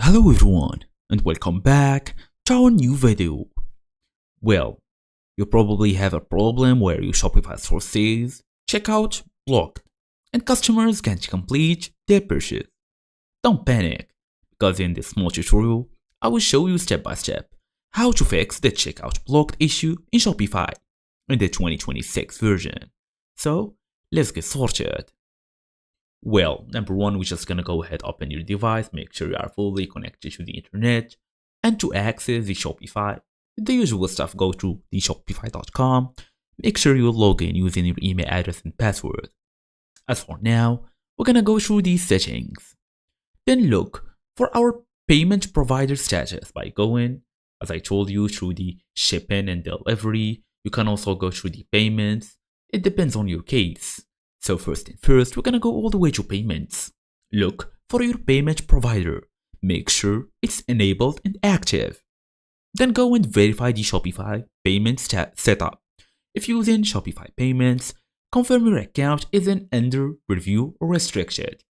Hello everyone and welcome back to our new video. Well, you probably have a problem where your Shopify store says checkout blocked and customers can't complete their purchase. Don't panic, because in this small tutorial, I will show you step by step how to fix the checkout blocked issue in Shopify in the 2026 version. So, let's get started. Well, number one, we're just gonna go ahead, open your device, make sure you are fully connected to the internet, and to access the Shopify, the usual stuff, go to the shopify.com, make sure you log in using your email address and password. As for now, we're gonna go through these settings. Then look for our payment provider status by going, as I told you, through the shipping and delivery. You can also go through the payments. It depends on your case. So first thing first, we're gonna go all the way to payments. Look for your payment provider. Make sure it's enabled and active. Then go and verify the Shopify payment setup. If using Shopify payments, confirm your account isn't under review or restricted.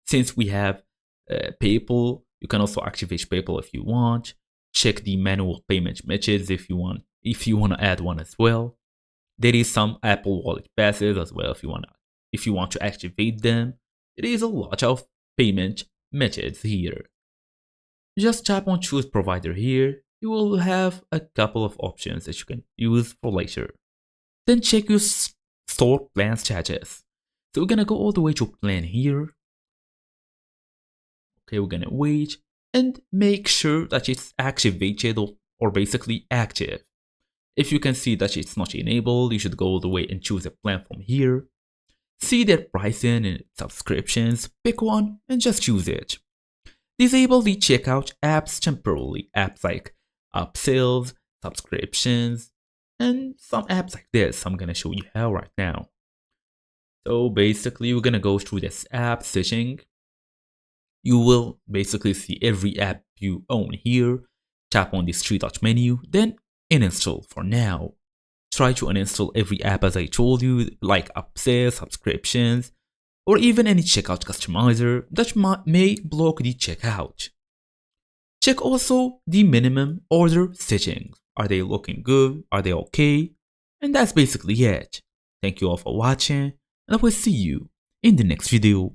Since we have PayPal, you can also activate PayPal if you want. Check the manual payment methods if you want to add one as well. There is some Apple Wallet passes as well if you want to activate them. There is a lot of payment methods here. Just tap on choose provider here. You will have a couple of options that you can use for later. Then check your store plan status. So we're gonna go all the way to plan here. Okay, we're gonna wait and make sure that it's activated or basically active. If you can see that it's not enabled, you should go all the way and choose a plan from here. See their pricing and subscriptions, pick one and just choose it. Disable the checkout apps temporarily, apps like upsells, subscriptions, and some apps like this. I'm gonna show you how right now. So basically, we're gonna go through this app setting. You will basically see every app you own here. Tap on this three-dot menu, then uninstall for now. Try to uninstall every app as I told you, like upsells, subscriptions, or even any checkout customizer that may block the checkout. Check also the minimum order settings. Are they looking good? Are they okay? And that's basically it. Thank you all for watching, and I will see you in the next video.